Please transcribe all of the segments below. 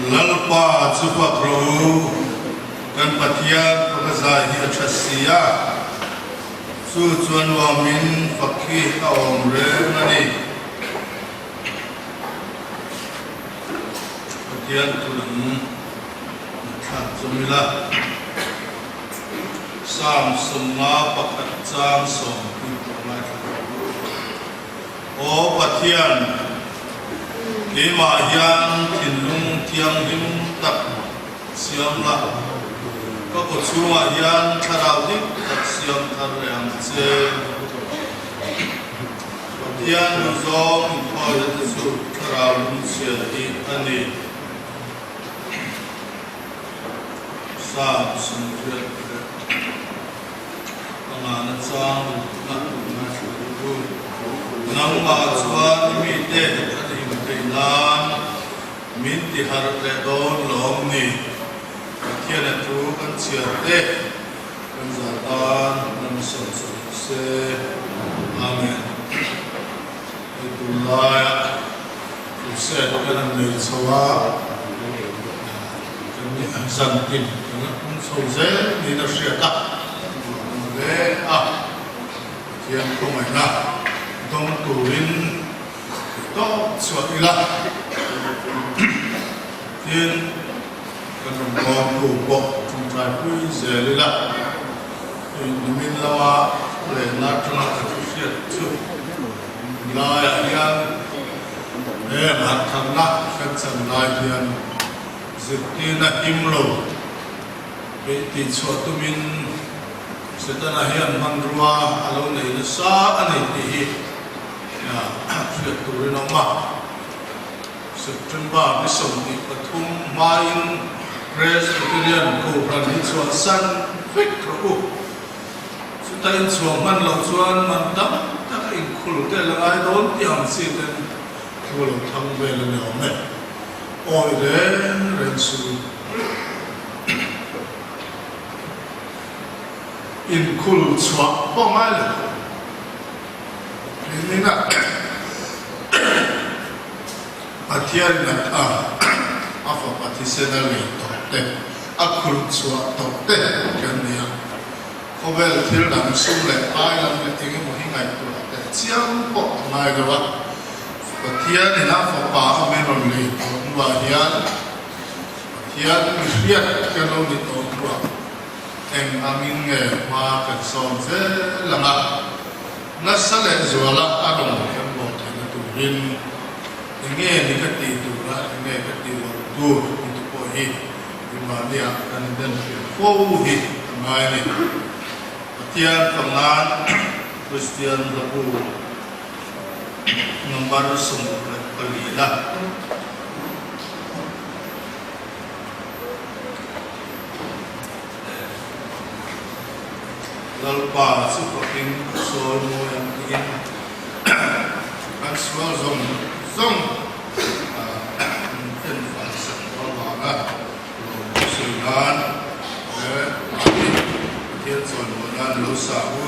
lalpa chupa pro kan pathian pagazai hi achasia chu chuan wamin fakhi aom re nani pathian tulam tha chumila sam summa pakat chang som pi pamai o pathian Kema hian thinlung tiang lim tak siam la ka ko chunga hian tharau dik tak siam thar yang che hian zong phoi te chu tharau lim sia ti ani sa sum tre na chang na chu nang ma chuan mi te nan min ti har le don lom ni pathian a tu kan chia te kan za tan nam sam se amen Alhamdulillah tu se kan nei chawa kan ni san tin kan so ze ni na sia ta le a pathian ko mai na dong tuin to suat ila tin kan rom tu bo tum trai pui zelila min lawa le na tuna tu sia tu la ya e ma tham na kan san lai hian zitina imlo be ti suat tu min setana hian mandruwa alo nei na sa anei ti hi chuyện tụi nó mà sự chuẩn bị cái sống thì có thum main Presbyterian cổ phần đi xuống sân vích rồi sự tay xuống man lòng xuống man đắp các anh khổ thế là ai đón tiền xin đến khổ thằng về là nhỏ mẹ ôi đến人数 in khổ xuống bao mai rồi nên là pathian na afa patisena le tote akhul chua tote kania khovel thil dam sum le ai lam le ting mo hi ngai tu te chiang po ngai ga wa pathian na fa pa amenon le wa hian pathian riat kano ni to wa em amin nge ma ka som se lama na sale zuala adong kem bo te na tu rin nghe ni cái tiền tu ra nghe cái tiền tu itu po hi di mana kan dan fo hi mai ni tian pengan Christian lagu nomor sumber pelila lalu pa supaking sol mo yang ingin kan soal zongเป็นฝ่ายสังคมว่าสื่อการและเทียนส่วนบนนั้นรู้สาว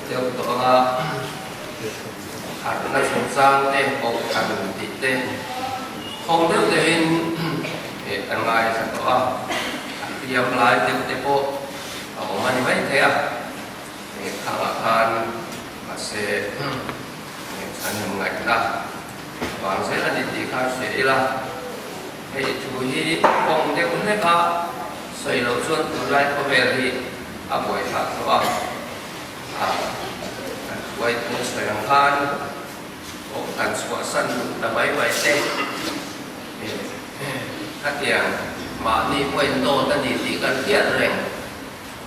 เดี๋ยวตัวละขัดนักสงสารเต้ปกขันติดเต้คงเดี๋ยวจะเห็นกันไงสักตัวพยายามลายเต้ปกเอามันไว้เถอะข้างหลังการมาเสกฉันยังไงนะวางเสร็จแล้วดีๆข้าเสร็จละให้ช่วยคงเดี๋ยวคนนี้ก็ใส่เราชวนตัวไรก็เวรีอาบวยถักตัวไว้ตรงสายทางการสวดสั้นแต่ไว้เต้ถ้าเดียงมานี่ไว้โตตันดีตีกันเทียนแรง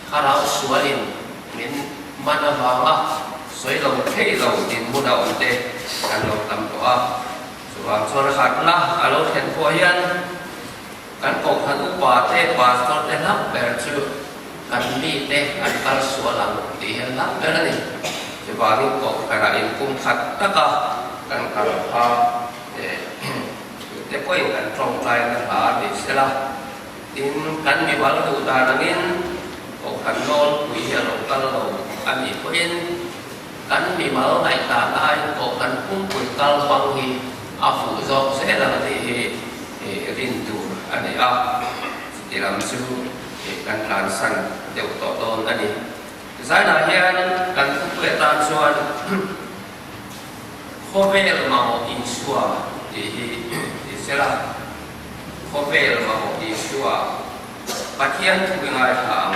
ข้าเราสวดินเหม็นมันบางละสวยเราเท่เราดินมุดเอาเต้กันเราทำตัวสว่างสว่างขัดละเราเห็นพวกยันกันกบขันอุปาเต้ปาสตอนได้รับแบบชื่อกันมีเต้กันกัลสวหลังตีเห็นรับแบบนี้จะว่านี่กบกระดิ่งกุมขัดตะกะกันกัลพาแต่ก็ยังกันตรงใจกันหาดิเสละดินกันมีวันดูตาหนังอินกบขันนอนคุยเรื่องกันเราอันนี้ก็เห็นกันมีมาแล้วไหนตาได้กบกันพุ่งคุยกันบางทีอาฟูจอกเสละที่รินดูอันนี้ที่เราซื้อกันหลานสั่นเดี๋ยวต่อต้นอันนี้สายหน้าเฮียนกันทุกเวลาส่วนข้อเวลมาหมดอินชัวที่เสละข้อเวลมาหมดอินชัวปะเทียนทุกงานทาง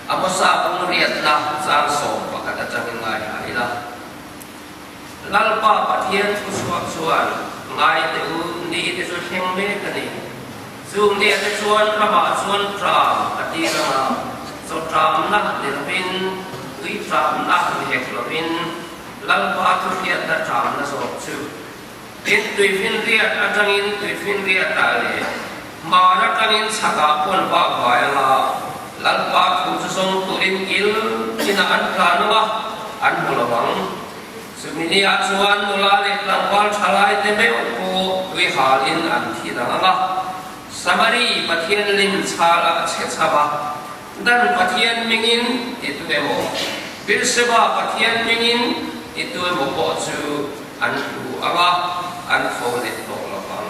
อาภาษาปงเรียนละสร้างสมปะกันจะเป็นงานอะไรละลัลปะปะเทียนทุกส่วนงานเดี๋ยวนี้ที่สุดแห่งเมฆนี่ซึ่งเดี๋ยวที่ส่วนพระบาทส่วนตรามปฏิระมาส่วนตรามนักเดือดวินวิตรามนักเอกลวินลัลปะทุเรียนตรามนักสอบชื่อติดตุยฟินเรียดอัจฉินตุยฟินเรียดตาเลมานักนินสักปนปะไว้ละลัลปะทุจสงตุรินกิลจินาอันพลานวะอันบุลวังซึ่งนี่อาชวนนุลาเล็กลังวัลชลายเตเมอุโกวิหารินอันที่ดังละสมารีปะเทียนลินชาลาเชษบะดันปะเทียนมิงินติดเวโมบิลเซบะปะเทียนมิงินติดเวโมปอจูอันดูอะวะอันโฟเนตโตละบัง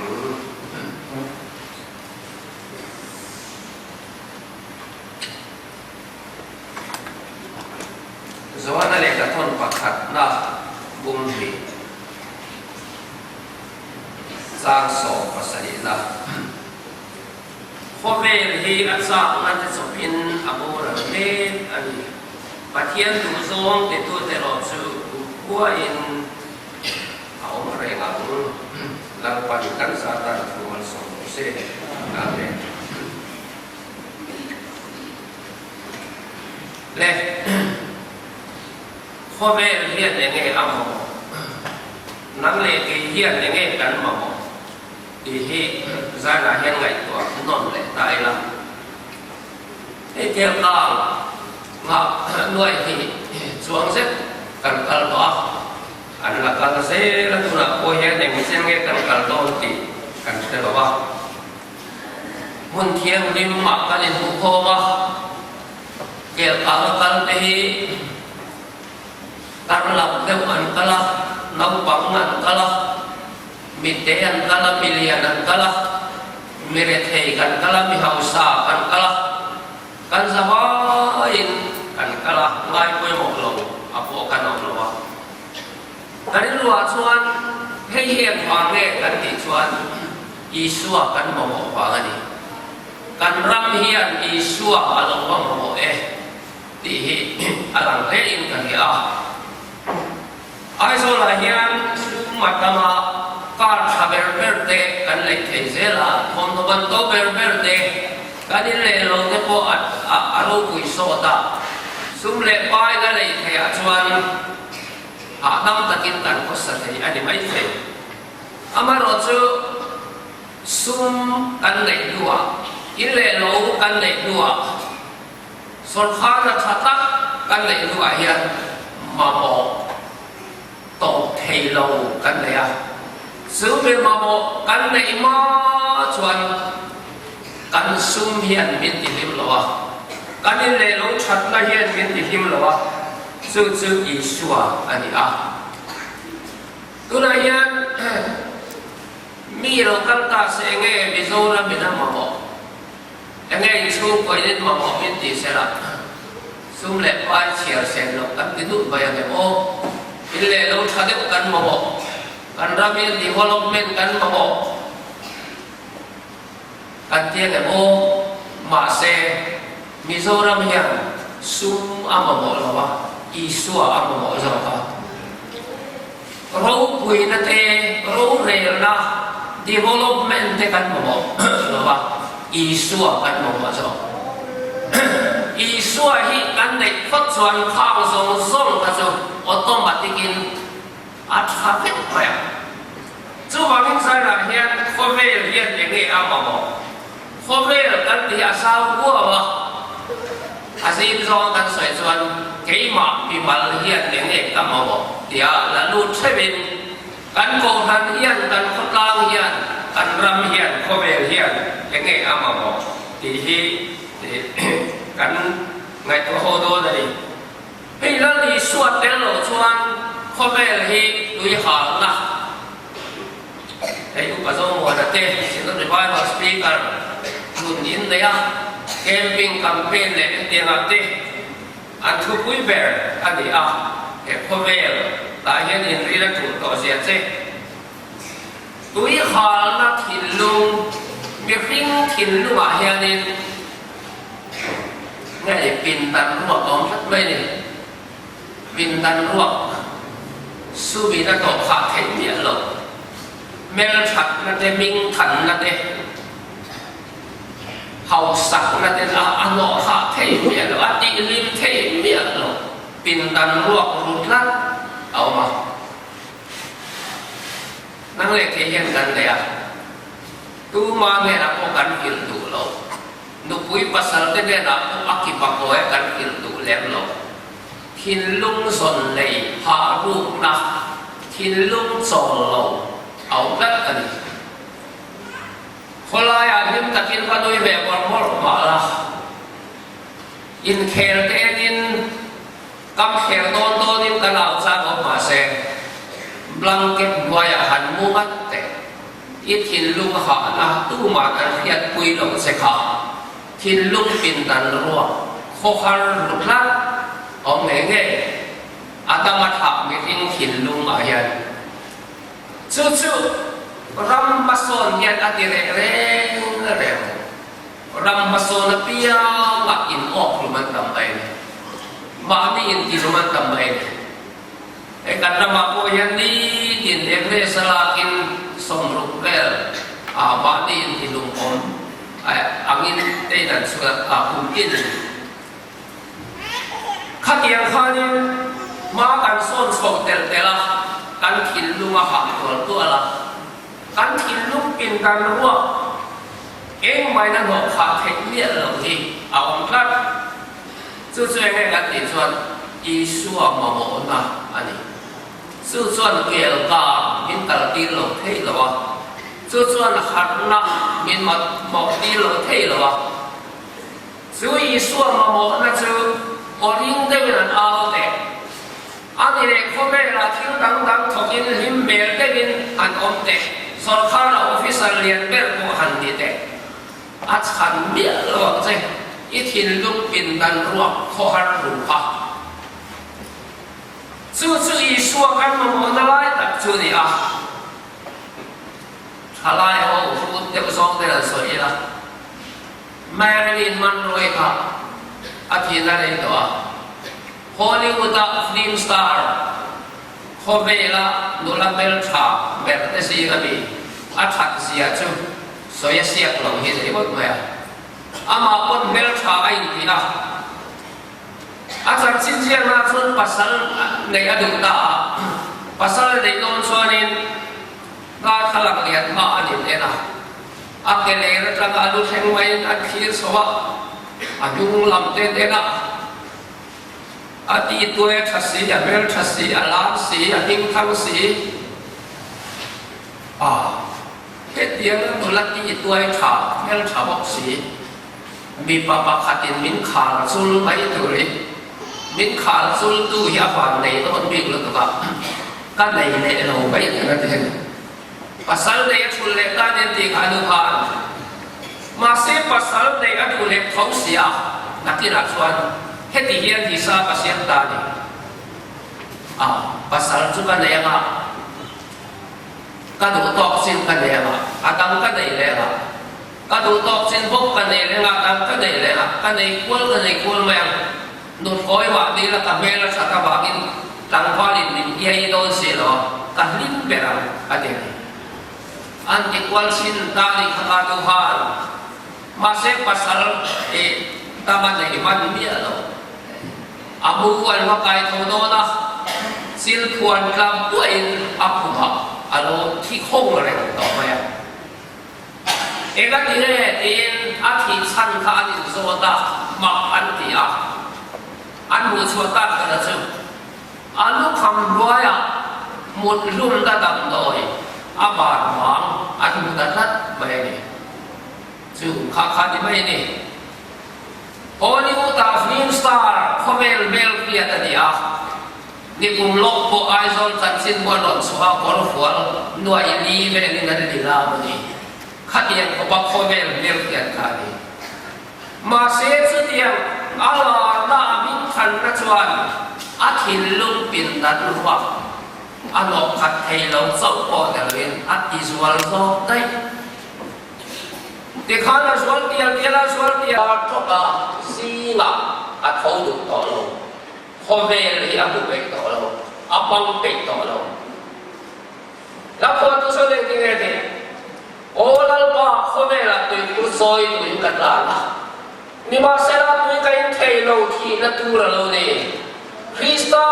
สวรรค์เล็กกระทนปักขัดนะบุญหีสร้างสอบภาษาดีละข้อเวรที่อันสร้างนั้นจะสมพินอโมระเมตอันปะเทียนดูทรงติดตัวแต่เราชื่อหัวอินเอามาเรียงแล้วปัจจุบันสาธารณสุขมันส่งเสียอะไรและข้อเวรเรียนยังไงเอานั่งเล่นเรียนยังไงกันมาดีที่สายหน้าเห็นไงตัวนอนเลยตายละไอ้เจ้าก้าวมาหน่วยที่สวงเสร็จกันกันต่ออันละกันเสร็จแล้วตัวนักโอยเนี่ยมีเส้นเงี้ยกันกันต่อที่กันเสร็จแล้วว่ามุนเทียงริมมักกันในทุกข้อว่าเกี่ยวกับกันที่การหลับเดิมอันกละน้ำปังอันกละมิเตอันกละมิเลียนอันกละมิเรเทกันกละมิฮาวซากันกละกันสบายกันกละง่ายไปหมดลงอาพวกกันออกแล้วว่ากันนี้รัวชวนให้เฮียนฟังเรื่องกันติดชวนอีสัวกันมาบอกฟังอันนี้กันรำเฮียนอีสัวอารมณ์ว่ามาบอกที่อลังเล่นกันเยอะไอ้ส่วนละเฮียนมาทำการทำเบอร์เบอร์เดกันเล็กเซล่าคนตัวบันโตเบอร์เบอร์เดกันนี่เลยเราเนี่ยพออารมณ์กุยโซดาสุ่มเล็กไปกันเลยเทียชวนหาทำตะกินกันก็สัตย์อันนี้ไม่ใช่อามาเราจะสุ่มกันเล็กดัวอินเล่เรากันเล็กดัวส่วนข้าจะทักกันเล็กดัวเฮียมาบอกตกเทโลกันเลยอ่ะซึ่งเป็นมาบอกกันในมาชวนกันซุ่มเฮียนมินติลิมหรอกันนี่เลยลงชัดละเฮียนมินติลิมหรอ Su Isua ani a tunayan mi lo kanta se nge bizora mina mamo nge isu ko ini mamo minti sera sum le pai chiar sen lo kan kidu bayang o ille lo thade kan mamo kan rami development kan mamo kan tiang o ma se Mizoram yang sum amamo lawa Isua amamo zawa rau pui na te rau re na development te kan mamo lawa Isua kan mamo zawa Isua hi kan nei phát chuan khang song song ka chu automatikin athabet maya chu wangin sai la hian khovel hian nge amamo khovel kan ti asau wa asin zong kan soi chuan keima pi mal hian nge kamamo dia la lut thebin kan ko han hian kan khotlang hian kan ram hian khovel hian nge amamo ti hi kan ngai to ho do dai hei la li suat tel lo chuan khovel hi lui ha na hei pa zo mo na te sin no revival speaker nun in da ya camping campaign le tiang ate an thu pui ber ani a e khovel ta hian in ri la thu to sia che lui ha na thin lung mi hring thin lu a hian in ngai pin tan ruak om thắt mai ni pin tan ruak su bi na to kha thei mi lo mel that na te ming than na te hậu sắc na te la ano kha thei mi lo ati lim thei mi lo pin tan ruak rut la au ma nang le ke hian kan le a tu ma me na ko kan kil tu lo nupui pasal te na akipakoe kan kil tu lem lo thin lung son lei ha ru na thin lung chol lo au lat ani kholaya him takin panoi ve por mor ma la in kher te in kam kher don don in kanal sa ko ma se blanket waya han mu mat te it thin lung ha na tu ma kan hiat pui lo se kha thin lung pin tan ruak kho khar rut la om nge atamat ha mi ring thin lung a hian chu ram bason hian atire re ram bason pia la in ok luman tambai ma ni in ti luman tambai e kan rama ko hian ni din re salakin som ruk vel a ba ni in ti lung om angin tây nan surat mungkin khát yang khanin ma kan son sok tel tela kan khin lunga ha tu ala kan khin lung pin kan ruwa eng mai na no kha thei mi lo hi a om khat chu nge kan ti chuan Isua ma mo na ani chu chuan kel ka min kal ti lo thei lo wa chu chuan hat na min mat mo ti lo thei lo wa chu Isua ma mo na chu oring de nan ao te ani le khome la thil dang thokin him bel te bin an om te sarkar officer lian ber ko han ni te a chan bia lo che i thin lung pin dan ruak kho har ru pa chu Isua kan ma mo na lai tak chu ni a halai ho fu te ko song te la so i la Marilyn Monroe ka athina nei to a Hollywood film star khobela nulabel tha ber te si ga bi a that sia chu so ya sia lo hi dei bot maya ama pon bel tha ai ti na a char chin chia na chun pasal nei adu ta pasal nei non chuanin ga thalak lian ma ani le na a ke le ra tlang alu theng mai a khir sowa a dung lam te na a ti tuai thasi a mel thasi a lam si a hing thang si a he tiang no la ti tuai tha mel tha bok si mi pa khatin min khal sul mai tu ri min khal sul tu hi afan nei to on big lo ka ka nei le lo bai na te pasal nei thul le ka ne ti kha nu phan ma se pasal nei atu le thau sia nakira chuan heti hian hi sa ka siam ta ni pasal chu ka nei nga ka du tok sin ka nei nga atang ka nei le nga ka du tok sin bok ka nei le nga atang ka nei le nga ka nei kul mang nut koi wa di la ka mela sa ka bagin tang palin min yai don se lo ka lin bera ate an ti kwal sin ta ni ka tu han ma se pasal taman nei man mi lo amu wal wa kai tho do na sil khuan kam puin apu ha alo thi khong le to ma ya ega ti le tin a thi san kha ni zo ta ma an ti a an mu chua ta ka na chu anu kham roya mut lum ta dam doi a ba wang an mu ta lat mai ni chu kha ni mai ni Hollywood film star Khomel Mel Pia ta dia ni kum lok po aizol tan sin bo lon suha kor fual nuai ni ve ni na ni la ma ni khatian ko ba Khomel Mel Pia ka ni ma se chu tiang ala na min khan na chuan a thin lung pin nan ruwa anok khat thei lo zau po da len at visual zo dai te khana sual tia thoka singa a thau du to lo Khomel hi a bu pe to lo a pang pe to lo la ko tu so le ti ne te olal ba Khomel a tu ku soi tu ka la ni ma se la tu ka in thei lo thi na tu la lo ne Krista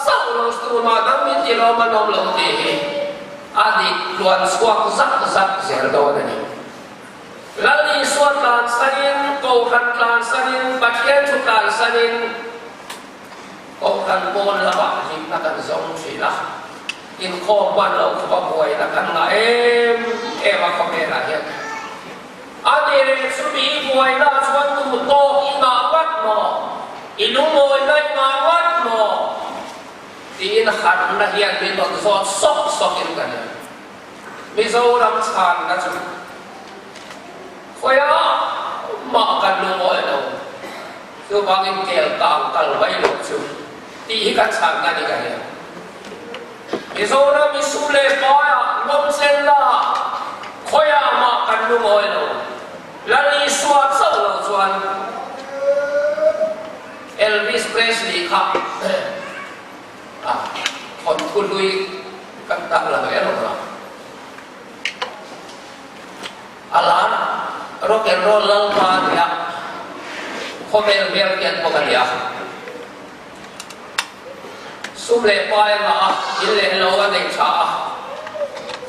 sang lo tu ma dang min ti lo ma nom lo te a di luan suak zak zer do na ni Lali suat lan sanin, kau kan lan sanin, bagian juga sanin, kau kan pon lawak him nak zong silah, in kau ban lau kau boy nak na apa Khomel ya. Ade subi boy na suat tu to ingawat mo, ilung boy na ingawat mo, tin han na hian bin bot sok in kan. Mizoram chan na tu. Khoya makan lu mo eno so bangin kel tang kal bai lo chu ti hi ka chang na ni ka ya izona misule pa ya ngom sen la khoya makan lu mo eno lali swat sa lo chuan Elvis Presley kha kon ku lui kan ta la ero la alan rock and roll lang pa dia Khomel Mel Pia po ka dia sumle pa ma ile lo wa nei cha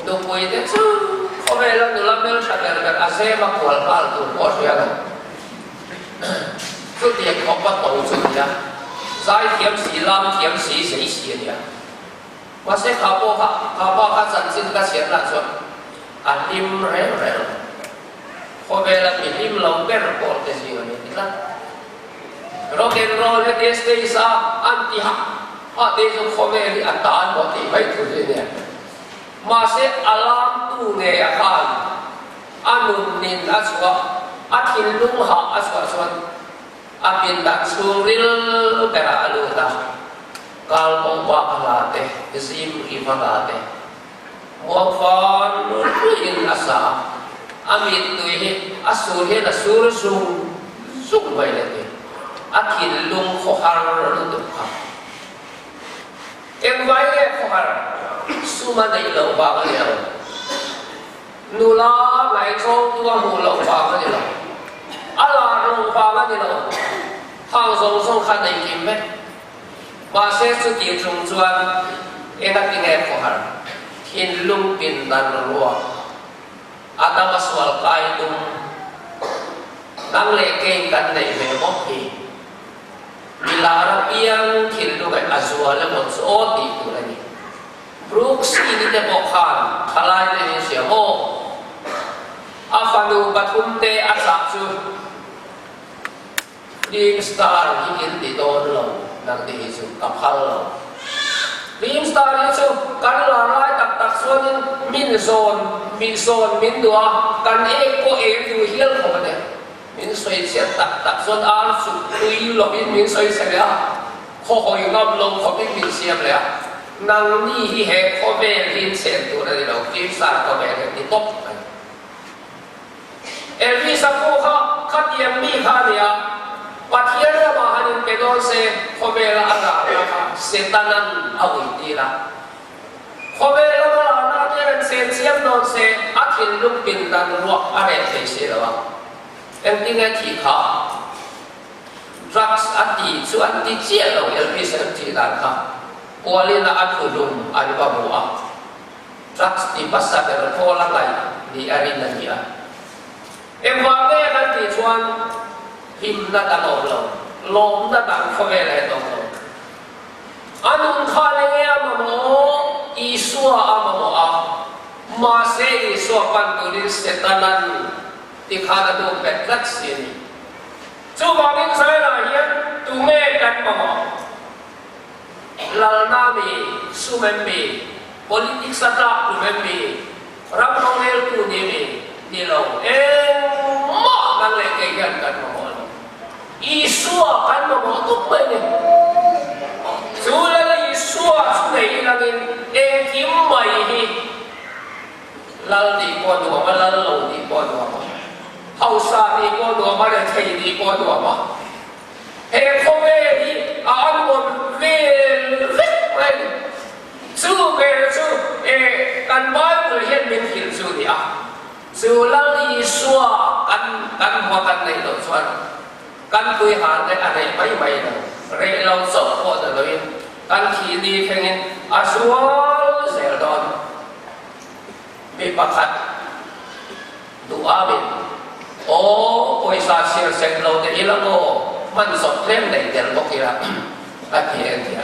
do poi de chu Khomel la nula mel cha der ka ase ma kwal kal tu po sia ga chu ti ko pa to chu dia sai thiam si lam thiam si sei si dia wa se kha pa kha chan sin ka sia la chu alim re Khomel mi lim lo ber ko te si ni la rock and roll he este sa anti ha de zo Khomel atan bo ti bai thu ni ma se alam tu nge a khan anun nin aswa athin lung ha aswa swan apin da suril bera alu ta kal mong pa alate isim ifalate mo fan in asa amit tu hi asur he na sur sung bai le te athin lung kho har tu kha em vai le kho har suma dai lo ba ka le nula lai chong tu mu lo ba ka le ala rong ba ka le hang song kha dai kim me ba se chu ti chung chuan e na ti nge kho har thin lung pin dan ro ada maswal kai tum nang le ke kan nei me mo hi milara piang thil lu kai azwa le mon so ti tu la ni brooks ini te mo khan thalai le ni sia ho afanu pathum te asak chu ding star hi in ti don lo นักดีสุดกับพัลเราลิมสตาร์นี่สุดกันละลายตักส่วนมินโซนมินดัวกันเองก็เองอยู่เฮียลของมันเนี่ยมินสวยเสียตักส่วนอาร์สุดตุยหลบมินสวยเสียข้อหอยงับลงเขาไม่มินเสียเลยนางนี่ที่เหตุเขาไม่ลินเสียตัวนั้นเราลิมสตาร์เขาไม่เห็นที่ตบเอลิซาโก้เขาขัดยังมีข้าเนี่ยปัจจัยละมาหันเป็นโดนเสเขาไม่ละอะไรนะคะเสตันนั้นเอาอีกทีละเขาไม่ละมาเนี่ยเป็นเสียเสียมโดนเสอาทิตย์ลุกปินดันรัวอะไรที่เสียแล้วเอ็มที่ไงที่เขารักอดีตส่วนที่เจียเราเอลิซาที่ดันค่ะวอลินาอัดขุลุมอันนี้บ้ามัวรักที่ภาษาเป็นโทรละไงดีอารินันเนี่ยเอ็มว่าเนี่ยกันที่ชวนหิมนัดลมลมนัดเขาไม่เลยตรงอันนู้นข้าเลยมาโมอิสวามาโมมาเสอิสวาปันตุลิสเตตันันที่ข้าดูเป็นรักสินจู่บางทีใส่ละเฮียตุเมกันมาโมลานามีสุเมมี politik sata tu membi ram nongel tu ni lo ma nang le kegan kan mo isua kan mo tu pe ni sula la isua su nei langin kim mai hi lal di ko do ma lal lo di ko do ma hausa di ko do ma le thei di ko do ma he ko ve hi an mo veสู้เกลสู้กันบ้านเราเห็นเป็นหินสู้ดิสู้แล้วนี่สู้กันพอกันในหลงส่วนกันคุยหาในอะไรไม่นะเรื่องเราสอบพอแต่เราเองกันขีดีแค่นี้สู้เสียดอนมีประคัดดูอาบินโอ้โอยซาเชียร์เซนเราแต่อีละโง่มันสดเล่มไหนเดี๋ยวบอกอีละตะเกียนเดีย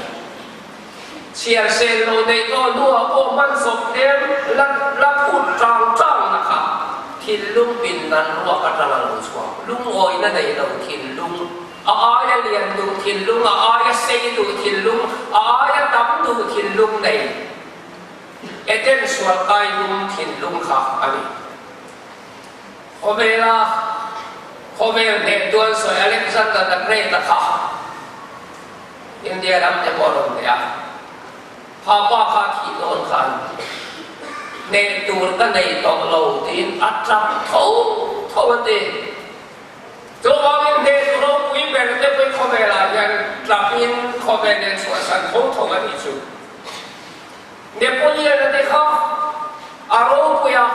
เชียร์เซนโลในก็นัวโอ้มันสมเด็จลักพูดจังนะครับทินลุงปินนั้นรัวกระลังชัวลุงโอยนั่นในเราทินลุงอายเรียนดูทินลุงอายเซดูทินลุงอายตั้มดูทินลุงในเอเดนสวดกายลุงทินลุงค่ะอันนี้เขาเวลาเด็กตัวสวยอเล็กซานเดอร์เกรตค่ะอินเดียรับจะบอกเราเนี่ยพาว่าข้าขี่โดนขันในตัวก็ในตองเราที่อัดจับเท่าวันเดียวตัวว่าเป็นเด็กเราคุยแบบเด็กไปคอมเมล่าอย่างจับยินคอมเมในส่วนสันท่ากันที่สุดเนปโลียนนั่นเองอารมณ์ปุยะ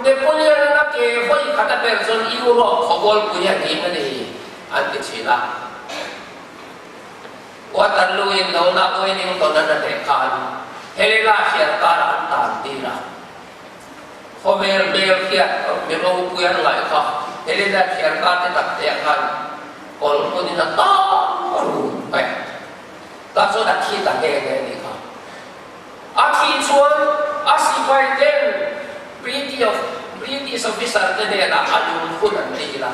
เนปโลียนนั่นเองเขาอีกขัดเป็นส่วนยุโรปเขาบอกปุยะนี่มันเองอันที่สี่ละว่าตันลุยเราหน้าโอยนิ่งตอนนั้นเด็กกันเฮลิลาเขียนการอันตานดีละเขาเบลเขียนเบลรู้ปุยอะไรเขาเฮลิลาเขียนการที่ตัดเตียงกันคนคนนี้น่ะต้ารู้ไปตาสุดที่ตัดเองนี่เขาอาทิตย์ชวนอาศิไปเดินบริติสอฟิศร์เนี่ยนะอายุคุณอันดีละ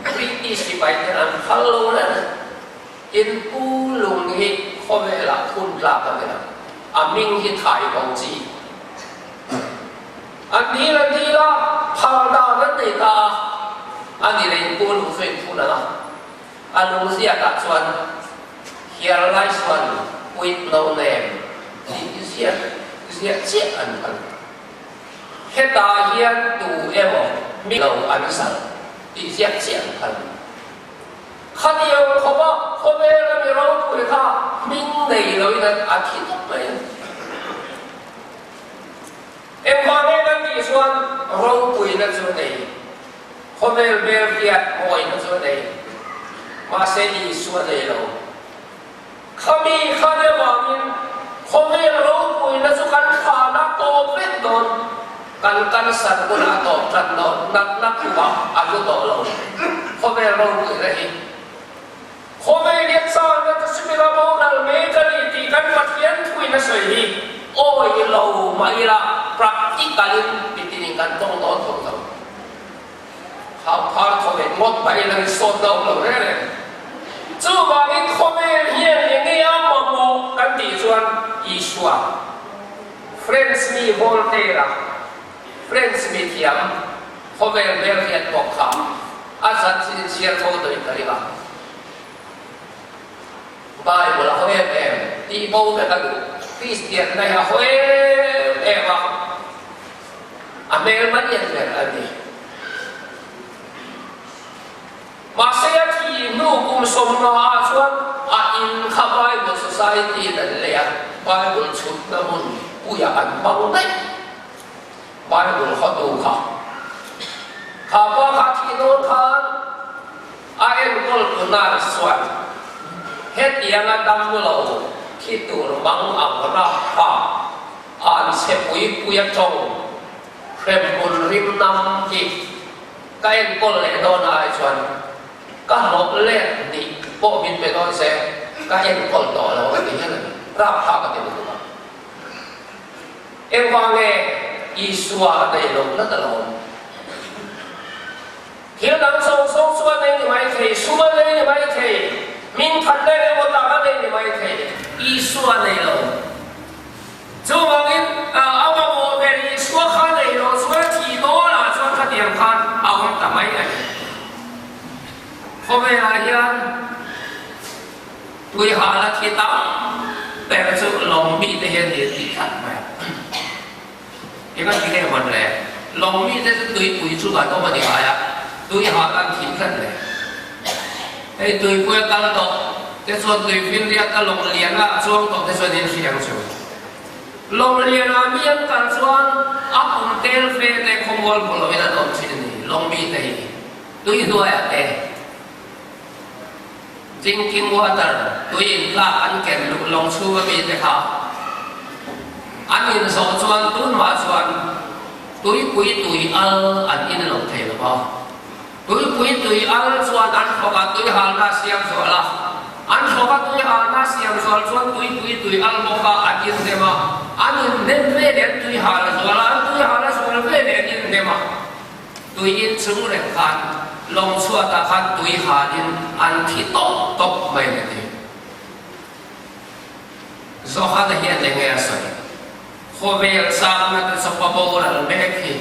บริติสไปเดินอันฮัลโหลนั่นอินกูลุงฮิเขาเวลาคุณลากันเลยอามิงฮิถ่ายของจีอันนี้ละพาดานั่นเองอันนี้เรื่องกูลุงเป็นผู้นั้นอันนู้นเสียกับส่วน here lies one with no name ที่เสียเจ็บอันแค่ตาเฮียดูมีเราอันสั่งที่เสียเจ็บอันข้าเดียวเขาว่าเขาไม่ได้มีเราคุยค่ะมิ่งในเราอีนั้นอาทิตย์ต่อไปบางเรื่องที่ส่วนเราคุยนั้นส่วนไหนเขาไม่เบียดเบียดมวยนั้นส่วนไหนมาเสียดีส่วนไหนเราข้าเดียวบางเรื่องเขาไม่เราคุยนั้นส่วนการขานักโตเป็นโดนกันสัตว์คนละโตจันโดนนักว่าอายุโตเราเขาไม่เราคุยอะไรเขาไม่เรียกสอนนั่นจะสิบเราบอกนั่นไม่กันที่กันมาเขียนคุยนั่นสิโอ้ยเราไม่ละปรับที่การปิดนิ่งกันต้องเขาพาเขาไปหมดไปเลยสดเราเลยจู่บางทีเขาไม่เฮียนยังไง ชัวเฟรนซ์มีโวลเตราเฟรนซ์มีเทียมเขาเวลเรียนบอกคำอาจารย์เชียร์เขาโดยตรีละบายบุลเขาตีโบกันคริสเตียนในเขาว่าอเมริกันยังไงอันนี้มาเสียที่นู่กุมสมนาชวนอินข้าไบเบิล society นั่นเลยไบเบิลชุดน้ำมันกูอยากอ่านบ้างไหมไบเบิลเขาดูเขาข้าว่าข้าที่โน้นข้าเอ็นก็ลุนาส่วนเฮ็ดยังไงดำเราที่ตัวบังอับรับผ้าอ่านเสปุยปุยจงเข็มบุญริมน้ำจีก็เอ็นก็เลยโดนอะไรส่วนก็หลบเล่นดิโปบินไปโดนเสก็เอ็นก็ต่อเราก็อย่างนั้นรับผ้าก็เป็นตัวเอ็มว่าไงอีสวาในลมนั่นตลอดเที่ยวนั่งส่งสวดในไม่เคยสวดในไม่เคยมินทันได้เลยว่าตาในไม่เคยอีสวาในลมจู่ว่าไงเอามาโมเป็นอีสวาข้าในลมสวดที่โตละสวดข้าเดียงพันเอาทำไมไงเขาไม่อะไรกันตุยหาละที่ตั้งแต่จู่ลมมีแต่เห็นดีที่ขัดไหมยังไงที่เรียกมันเลยลมมีแต่ตุยปุยจู่กันก็ไม่ได้หายตุยหากันทิ้งกันเลยไอ้ตุยปุยกันต่อแต่ส่วนตุยฟินเรียกกันลงเรียนละช่วงต่อแต่ส่วนนี้เสียงสูงลงเรียนละมีอันกันส่วนอัพเดลเฟย์แต่คงวอลบุลวินาตอนชิ้นนี้ลงมีแต่ตุยด้วยจริงจริงว่าแต่ตุยละอันแก่ลงชูว่ามีแต่เขาอันนี้สอนส่วนตุนมาส่วนตุยปุยตุยอันนี้ลงเทลบ่ตุยปุยตุยส่วนอันเขาก็ตุยหาหน้าเสียงส่วนละอันเขาก็ตุยหาหน้าเสียงส่วนตุยปุยตุยบอกว่าอันนี้เดมาอันนี้เน้นเวเดนตุยหาส่วนละตุยหาส่วนเวเดนยินเดมาตุยอินซึ่งเรื่องการลงชัวตาคันตุยหาดินอันที่ตกไม่ได้โซฮาเดียนเงี้ยสิโคเวลซามนัดสปปอร์ลเบกิ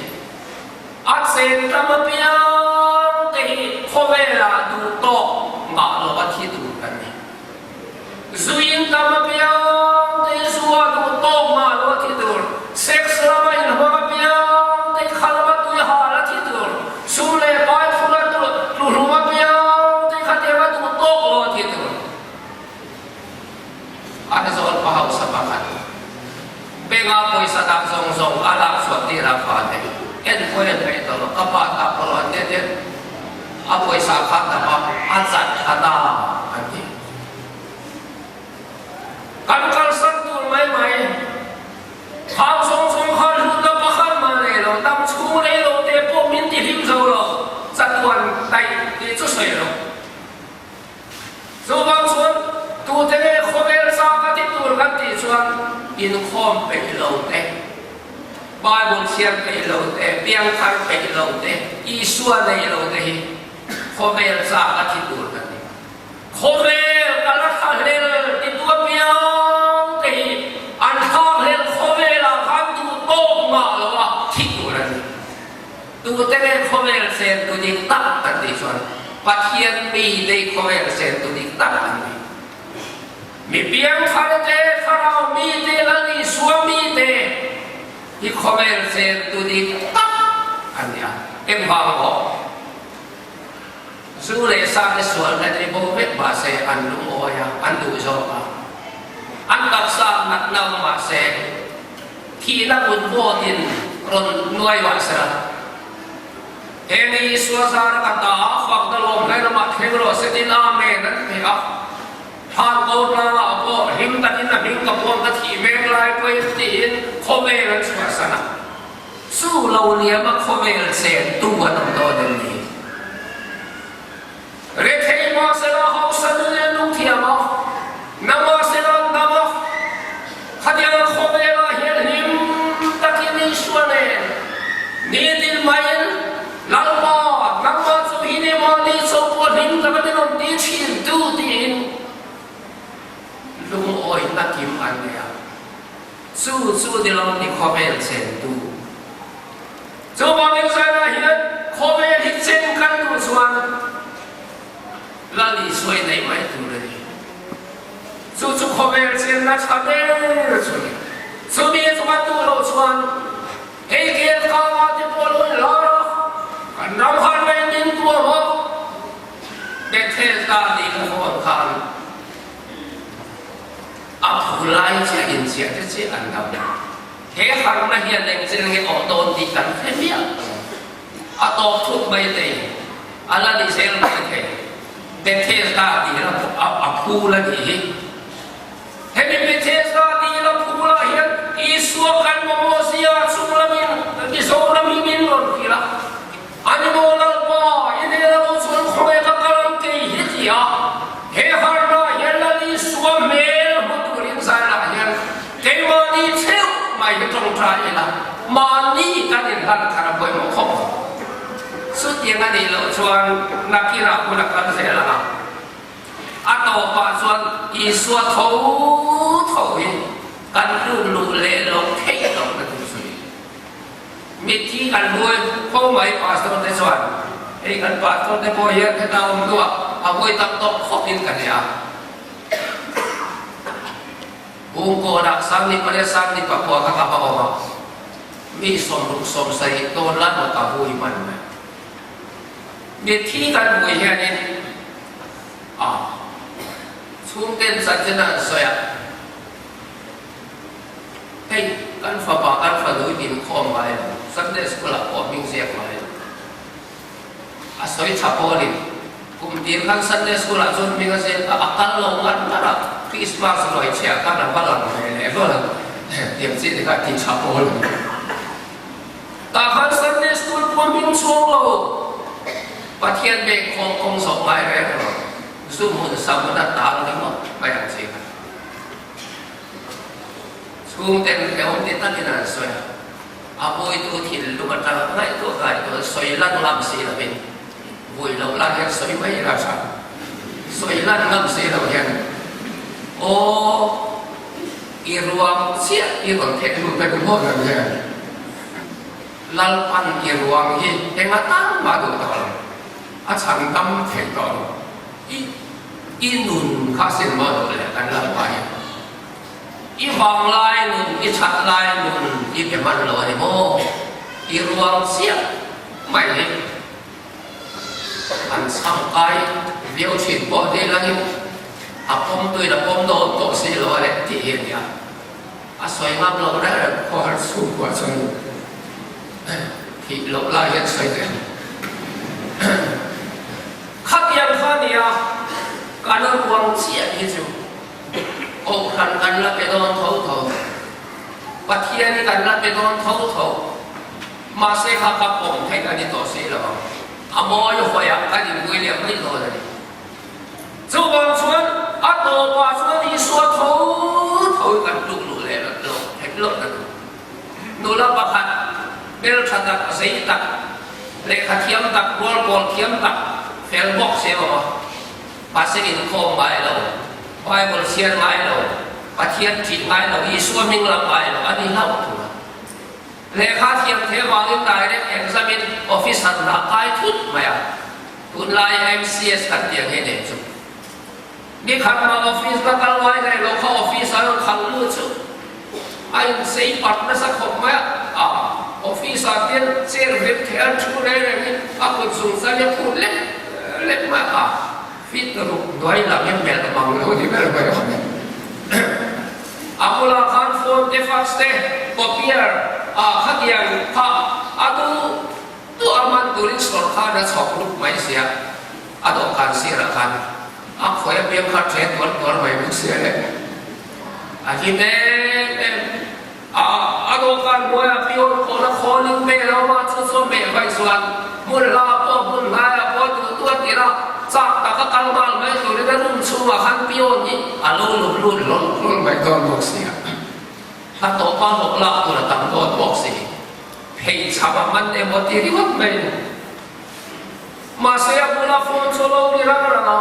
อักเซนตามเปียงที่โคเวลาดูโตมาโลวัที่ดูกันนี่ซุยนตามเปียงที่สัวดูโตมาโลวัที่ดูเซ็กซ์ละไม่หัวเปียงที่ขลับตุยหาละที่ดูสุเลปายฟุลตุลุหัวเปียงที่ขัดเยว่าดูโตโลที่ดูอันนี้ส่วนพาวสปากันเบงอาปุยสะดับทรงอาลักสวดที่รับฟังเอ็นคุยไปตลอดก็ปาตับตลอดเนี่ยอาปุยสาขัดแต่ว่าอันสัตย์ขัดอันนี้การสัตย์ตัวไม่ข้าวทรงข้าวรู้แล้วก็ข้าวมาเลยเราตั้งชูเลยเราเดี๋ยวพวกมินที่พิมพ์เราสัตว์วันใดที่จะสวยเราส่วนส่วนตัวเด็กคนเอลซ่าก็ที่ตัวกันที่ส่วนอินคอมไปเราเต้บายบุญเชียงไปเราเต้เปียงคันไปเราเต้อีส่วนในเราเต้คนเอลซ่าก็ที่ตัวกันนี่คนเอลกันละคันเอลที่ตัวเปียงเต้อันท้องเอลคนเอลคันตัวโตมาแล้วว่าที่ตัวนั้นตัวเต้คนเอลเซนตัวนี้ตัดกันที่ส่วนปัจเจียนปีได้คนเอลเซนตัวนี้ตัดกันนี่มีเพียงคันเตะคารามีเตะลังสวมีเตะที่คอมเมนเซนตุดิตักอันนี้เอ็มบางบอกสู้เลยสร้างส่วนในที่โบเวกบาเซอันลุงโอยอันดูโจบะอันตักสร้างนักนำมาเซที่นักบุญโบดินรนนวยวาสระเฮนีสัวสารกันตาฟังตลมในนมัดเฮงโรเซตินาเมนั้นเพียบทางโกลาโบหิมตัดอินหิมกับพวงตัดที่เมงลายไปตีนโคเมลันสวาสนาสู้เราเลี้ยมาโคเมลันเซนตัวน้ำโตเดนีเรทเฮมาเซลาฮาวสันเลนุที่อามานามาเซลานามาขัดยังโคเมลาเฮลหิมตัดอินสวาเนนีดิลมายินลาลมานามาสุฮิเนมาดีสุปหิมตัดอินดีชินดูตีนลุงโอยนักกิมอันเดีย สู้ที่เราดีคอมเมนต์เซนดูจูบางอย่างนะเฮียคอมเมนต์ที่เซนกันดูส่วนลาลีสวยในไม่ดูเลยจูคอมเมนต์เซนนะชาเดร์ส่วนมีสวัสดิ์เราส่วนเฮ้ยเกี่ยวกับว่าที่พอรู้แล้วกันน้ำพันไม่ยินตัวมั้งเด็กเทศกาลดีกับคนขันอับหุไลเชียอินเชียจะเชียอันดับเฮ้ขันมาเฮียนเองเชียงเงี้ยออกโดนตีกันแค่เนี้ยอัตบทุกไม่ได้อะไรดีเซลไม่ได้เด็กเทศกาลดีแล้วอับหุละดีเฮ้เป็นเทศกาลดีแล้วพูละเฮียอิสวกันมโมเสียสุรมินอิสวรมิมินหมดทีละอันนี้โมลัลบาอินเดียเราส่วนของเอกกลังเกยฮิติยาเฮ้ฮาร์นาเฮลัลีสวเมลบุตรินซาลาเฮลเกมาดีเชลไม่ตรงใจละมานี่กันอินทันคาราบอยมคบสุดยังไงดีเราชวนนักกีฬาคนนักการเสียละอัตโตปาส่วนอิสวะเท่ากันดูเลลงเทลงกันดูสิมิที่กันด้วยเขาไม่ปาส่วนในส่วนไอ้กันปาส่วนในบ่อยให้เราตัวเอาไว้ตั้งโต๊ะขอบกินกันเนี่ยบุญโกดักสังนิปเรสังนิปปัวข้าพเจ้ามีสมรุกสมใส่ตัวลัดมาตะบุยมันไหมมิที่กันบุยเนี่ยนี่ช่วงเต้นสัจจะนั่นสวยเฮ้ยกันฝ่าปากันฝ่าลุยดินคอมไปสักเดสกุลาปอมิงเสียไปสวยชับโอลิกุมตีกันสักเดสกุลาจนมิงเสียอักลงกันนะคริสต์มาสลอยเชียกันนะบ้านหลังไหนก็เลยเตรียมสิ่งที่กันที่ชับโอลิแต่ขันสักเดสกุลปอมิงช่วงเราปะเทียนเบงคงส่งไปเลยสู้มือสามนัดตาเลยมั้งไม่อยากเสียช่วงเต้นแถวที่ตั้งที่นั่นสวยอาบุยตัวถิ่นลูกกระต่ายตัวไก่ตัวสวยลั่นลำสีละเป็นบุยเราลั่นยังสวยไม่ราชาสวยลั่นลำสีเราเห็นโอ้อีรวมเสียอีรวมเทลูไปเป็นพ่อกันเนี่ยลัลปันอีรวมที่เห็นมาตั้งมาดูตลอดอาจารย์ตั้มเห็นตลอดอีนุ่นข้าเส้นมาดูแลกันลำไปอีฟังลายนุ่นอีชัดลายนุ่นอีเป็นมันลอยโมอีรวมเสียไม่เห็นอันสังกายเบี้ยวฉิดบ่อดีแล้วนี่อาปมตัวละปมโดนตกสีลอยที่เห็นเนี่ยสวยงามเราได้พอสู้กว่าชนที่ลบลายยังสวยเลยขัดยังข้าเนี่ยการรวมเสียที่สุดอกหันกันละไปโดนเท่าปัทเทียนี่กันละไปโดนเท่ามาเสกกับผมให้กันที่ต่อสีแล้วอโมยหอยกันที่กุยเลี้ยงไม่โดนเลยจู่บางส่วนอัตโตบางส่วนอีส่วนเท่ากันลุกเลยแล้วเห็นลดกันดูแลประคันเบลชัดตักสีตักเลขาเทียมตักบอลเทียมตักเฟลบ็อกเซลภาษาอินโคมไปแล้วไว้บนเชียนไม้แล้วปะเทียนจิตไม้แล้วอีส่วนมิงลำไปแล้วอันนี้เล่าถูกเลขาเทียมเทวาลินได้เนี่ยเอ็กซ์มินออฟฟิศสันดาบายทุกไม่อะทุนไลน์ MCS กันเดียงให้เด็กจุนี่ขันมาออฟฟิศก็ตั้งไว้ในโลกออฟฟิศอะไรขันรู้จุไอ้เสียปัดนั่นสักคนไหมออฟฟิศอาเทียนเซอร์วิสแทนชูเรนนี่คุณส่งสัญญาพูดเล็กมากฟิตรูด้วยหลังยังแบลบังเลยที่แบลไปคนนี้Apula kan phone te fax te copier khat yang kha atu tu aman turin sarkar da chokrup mai sia ado kan sira kan khoya pem kha tre tor mai mu sia le ahime ado kan moya pion ko na kholin me lo ma chu so me vai suan mun la po mun la po tu tiraจากตะกกังบาลไม่ตัวนี้ก็รุ่มชัวขันพิโยนี่อาลุลุ่นไปตอนบอกเสียถ้าโตป้าบอกละตัวตั้งตัวบอกเสียเพย์ชาวมันเอ็มตีริวัตไม่มาเสียบุลาโฟนโซโล่นี่รักนะ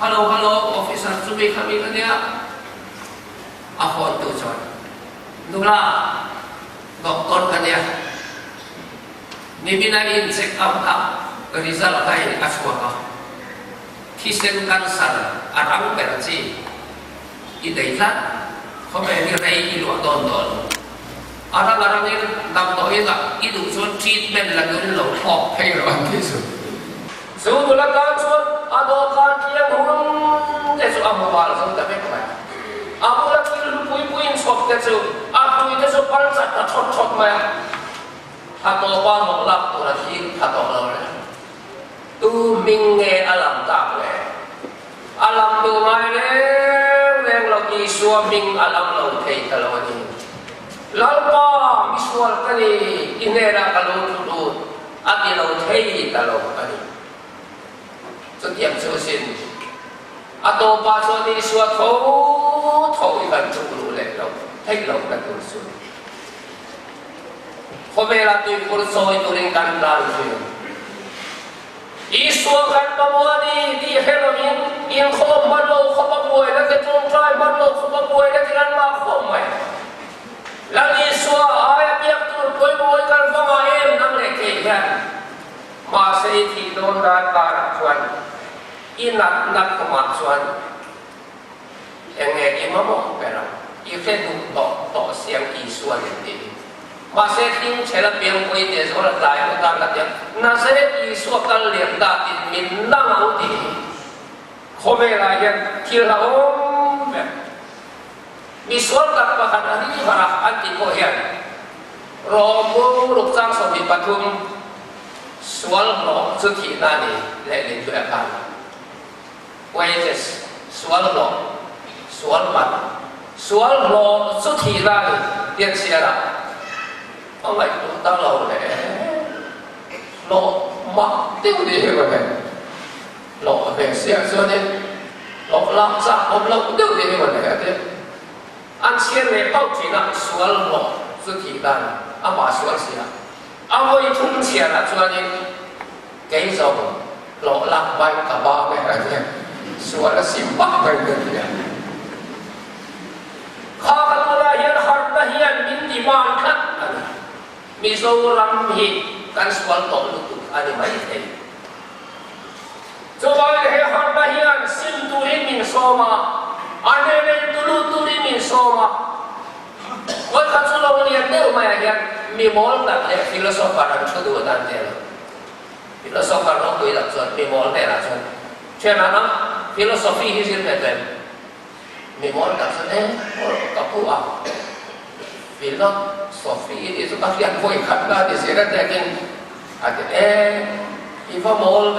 ฮัลโหลออฟฟิศจุบิคามีกันเนี่ยอาโฟนตัวจอย nula doktor kan ya ni binain check up ka result kai aswa ka kisen cancer arang perci idailah kau ni rei ilu don orang-orang ini nam doi tak itu so treatment lagi lo top pay lo antisu so mulakan so adokan yang hurung itu amu balas tapi apa amu lagi lu pui-puin sok itu aku itu so palsat tak cot-cot mah atau apa nolak tu lagi atau apa tu mingge alam tak le alam tu mai le yang lagi suaming alam lo thei kalau ni lalpa visual kali inera kalau tu ati lo thei kalau kali setiap sesin atau pasal ni suatu thau ikan tu le lo thei lo kan tu su komela tu kurso itu ringkan dan tu isu kan pemudi di heroin in khom malo khom boy la ke tung trai malo khom boy la tiran ma khom mai lagi isu ayat yang tu boy kan fama em nang le ke ya ma sei thi don da ta chuan inat nak ma chuan enge imamo pera i fe du to siang isu ni masih ting cela biang koi desa orang lain orang tak dia nasihat isu akan lihat datin minang auti kome layan kilaom misal tak pakai hari barang anti koyan romo rukang sobi patung sual lo cuci nani lelin tu akan wages sual lo sual mana sual lo cuci nani dia siapa ông ấy cũng tao lâu để lộ mặc tiêu đi rồi này lộ về xe xưa đi lộ làm sao ông lộ tiêu đi rồi này thế anh xem này bao chỉ là số lộ số thị đàn anh bảo số gì à anh ấy thông xe là cho nên cái dòng lộ làm bay cả ba cái này thế số là sim bắc cái này khó khăn là hiện hard là hiện min đi mang khát Mizoram hi kan swal to lutuk ani mai thei coba he harba hian sim turin min soma anele tulu turin min soma oi khatsulo ni ande umaya hian mi mol tak le philosopher an chodu dan te philosopher no koi dak chon mi mol te la chon chena na philosophy hi sin te mi mol tak chon kapu a philosophy itu tak yang koi kata di sini tapi ada ifa mol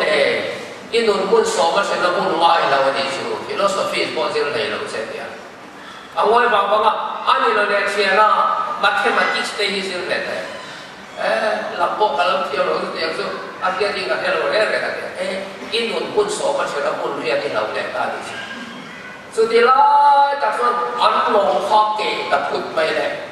inun pun sama saya pun ngai lawan itu philosophy pun sih lain lawan saya awal bapa ani lo lihat siapa mathematics teh sih lihat lapo kalau teologi yang tu artinya tinggal teologi kata inun pun sama saya pun lihat di lawan tadi sutilah tak pun anak long hoki tak pun baik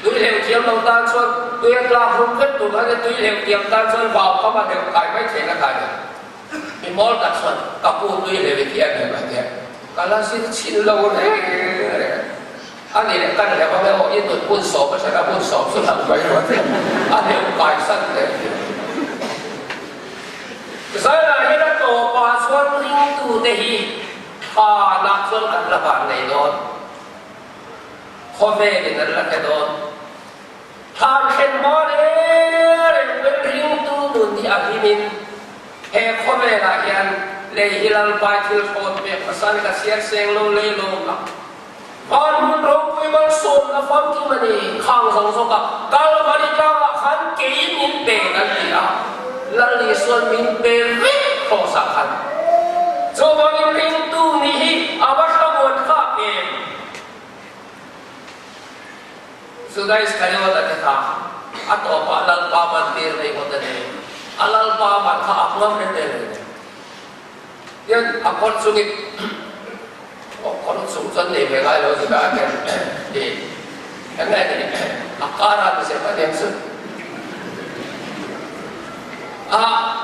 tôi hiểu chiếm đồng tan xuân tôi làm không kết tụ cái tôi hiểu chiếm tan xuân vào các bạn đều cài mấy thế là cài được mình món tan xuân các cô tôi hiểu về kia này mà thế cả là xin lâu đấy anh này lại căn này có cái họ yên tuần buôn sổ mà sẽ là buôn sổ xuất làm vậy rồi anh hiểu cài sân đấy rồi là như là tổ bà xuân linh tụ thì hà nạp xuân ăn là bạn này thôi hôm nay thì nó là cái đó than khen mò đấy bên riêng tu đun thì anh mình hè hôm nay là hiện lấy hilal bài thiêu phốt về pasan cái xiết sen lâu lấy lâu lắm còn muốn rong quy mô sồn là phong kim này khang song song cả kalau balik jawa kan kei min pe nanti ah lalu suan min pe rik rosakan coba min pintu nihi abas kawan kape sudah sekali waktu kita atau apa alal paman tirnai waktu ini alal paman kaaklam ini yang akon sungit akon sungsan ni mereka lo sudah akan di yang ini akara tu siapa yang sun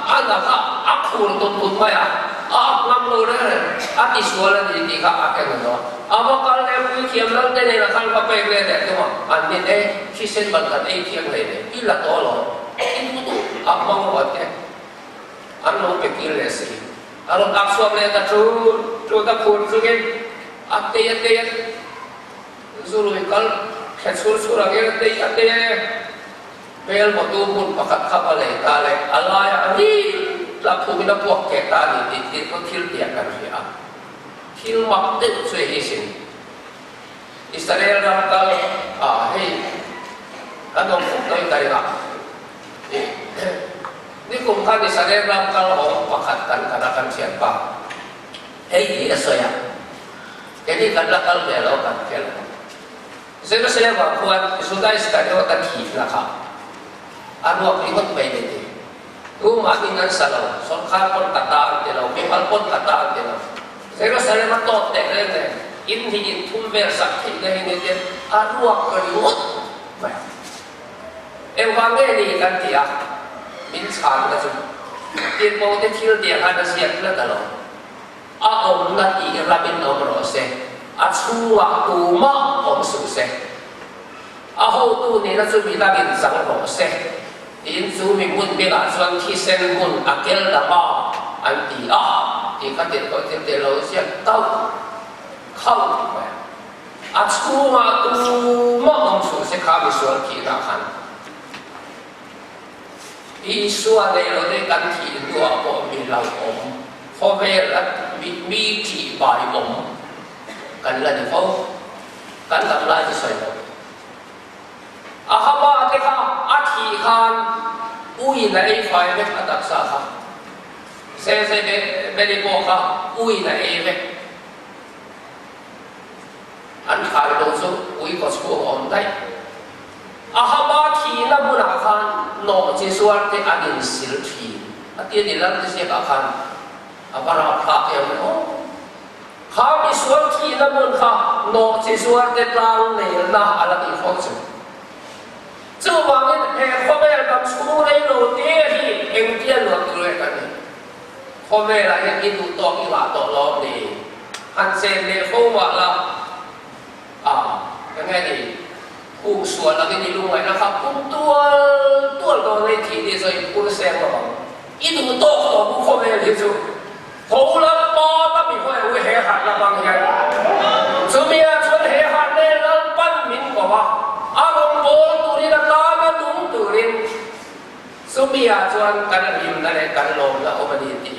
anak aku untuk maya aklam lo deh ati suara di tiga akan itu apa kalau yang kiam lang này là khăn cà phê lên để cái mà anh nhìn đây khi sinh vật gần đây thiêng này này ít là to rồi ít một chút mong một cái anh không biết cái là gì anh đáp xuống lên ta chú ta cuốn xuống cái ate rồi cái khét xuống là cái ate bel một tu pun pakat khắp lại ta lại Allah anh đi là phụ nữ buộc kẹt ta thì có thiếu tiền cái gì à thiếu mặc định suy hy sinh Israel rằng ta hay anh ông cũng nói cái nào ni cùng han Israel rằng ta họ pakatkan siapa hey saya jadi kalau kalau beliau kan saya buat sudah sekali akan hilang anu ikut baik ini tu makinan salah sorkan pun kata dia pihal pun kata dia saya matot deh in thum ver sakhi deh ini dia anu akrimut baik evangeli kan dia min chan da chu tin mo te thil dia kan siat la talo a om na ti rabin om ro se a chuwa tu ma om su se a ho tu ni na chu mi la bin sang ro se in chu mi mun be ga chuan thi sen mun akel da ma an ti a ti ka te ko te lo sia tau khau a chuwa tu ma om su se kha bi sual ki da khan Isua này nó để căn thị đua của mình lâu ổn, có vẻ là mi thị bài ổn, cần là được không? Cần làm lại thì soi đâu? Haba thế ha, thị khan, ui này phải biết đặt sao ha? Sẽ bên đi bộ ha, ui này biết. Anh khai đồ số, ui có số ổn đấy. Haba thì nó muốn khan. No Jesuar te adin silthi atia dilang te se ka khan apara pha em no kha bi sual thi na mun kha no Jesuar te tlang ne na ala ti khong chu chu wang he khobe kam su nei lo te hi eng tia lo tu le kan khobe la ya ki tu to ki wa to lo ni han se le kho wa la cái nghe đi cụ sửa là cái gì luôn vậy là khắp cũng tua đồ này thì đi rồi cũng xem mà ít đủ to cũng không về thì chú hậu là to ta bị phải hệ hạt là bằng cái chú mi chuẩn hệ hạt này là ban mình của bà ông bố tụi đi là ta nó đúng tụi đi chú mi chuẩn cái này im này cái lồng là ông đi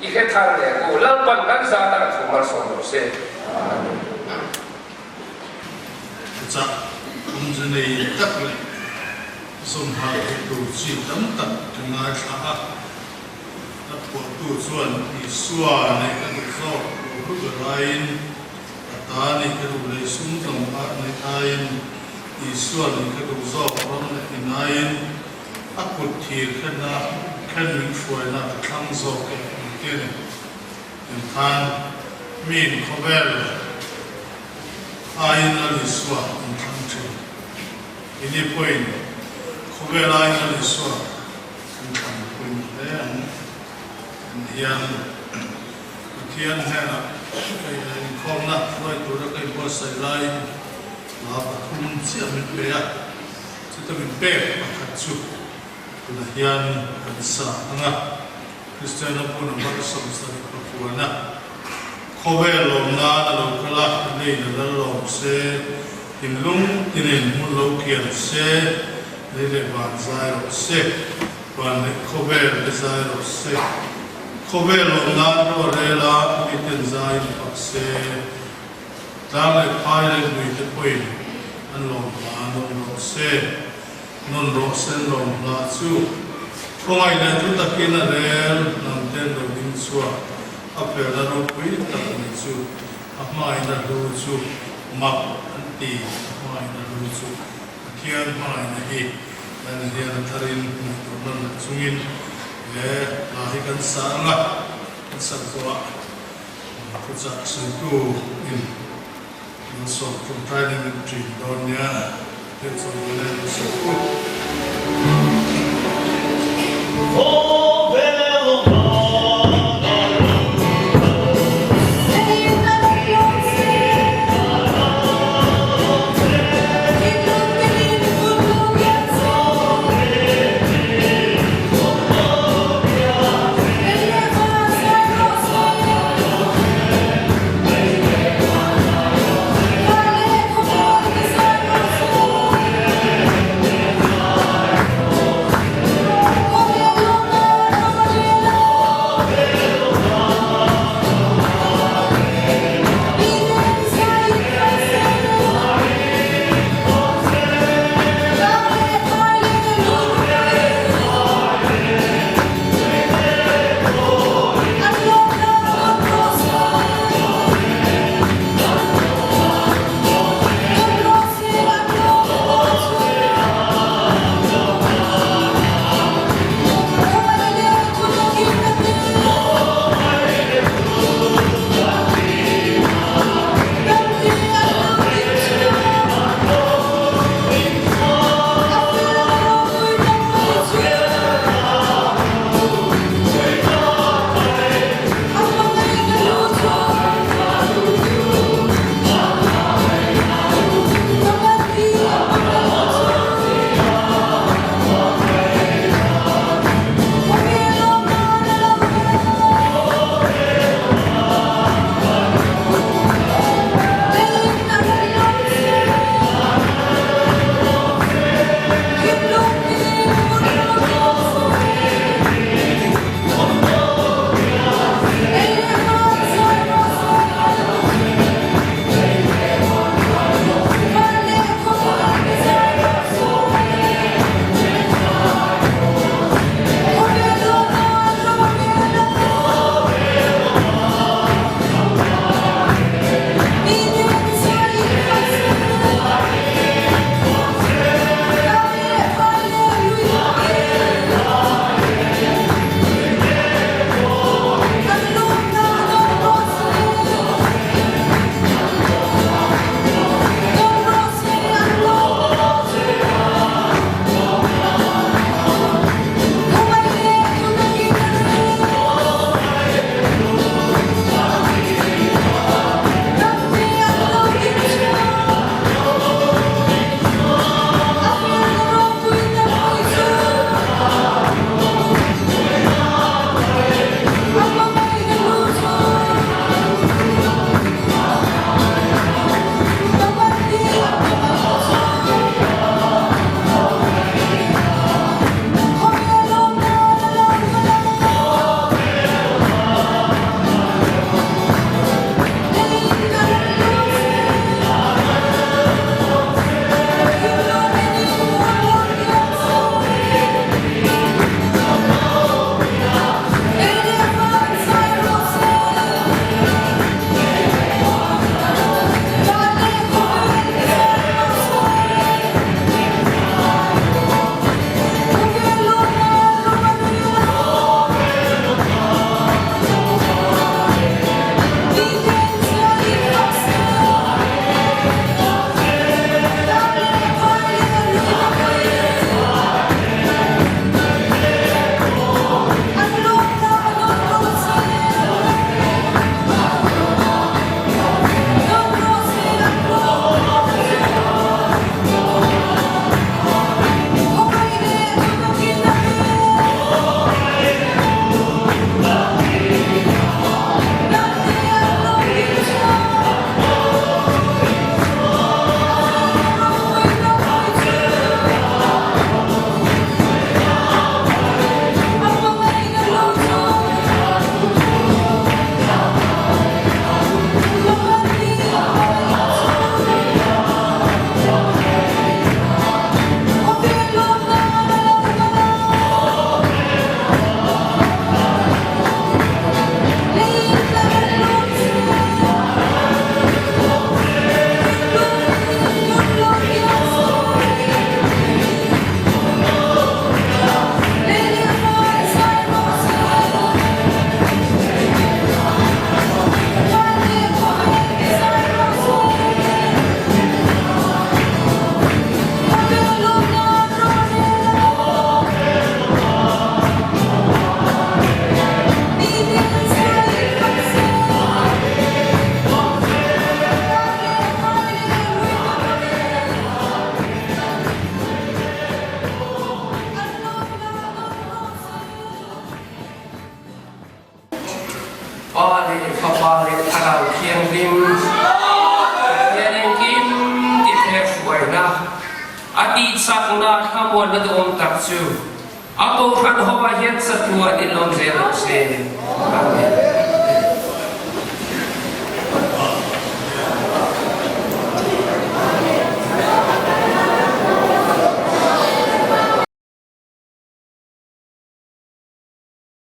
thì cái thằng này cụ là ban cái sao ta cũng mà sống được xem ông này tất lại dùng hai đồ chỉ tấm tật trong ngày xã tập của tu xuân thì xua này cái đồ so đồ hút rain ta này cái đồ lấy súng trong bát này rain thì xua này cái đồ so from này rain áp bút thì cái na cái mình phơi na thăng so cái cái này những than min cover ai na đi xua những thăng trên ini poin khobe lai na le so kan poin le an hian thian ha na kai khom na noi tu ra kai bo sai lai la pa thum chi a min pe a chu ta min pe pa khat chu na hian kan sa anga Christian pun ba som sa ko puana khobe lom na lo kala nei na lo se in lung in mun lo kian se le ban zai ro se ban khobe le zai ro se khobe lo na ro re la mi ten zai pa se ta le pai le mi te poi an lo ma no se non ro sen lo la chu khoi na tu ta kin na rel nam ten ro din chua a pe la ro pui ta ni chu a mai na ro chu mak ti mai na ru chu kian mai na hi dan dia tarin tuan sungin le lahi kan sa nga sa toa puja su tu in so from training in dream donya te so ne so oh velo vai na ati sak na khamon na tuom tak chu ato khan hoa hian satua in lom zero se amen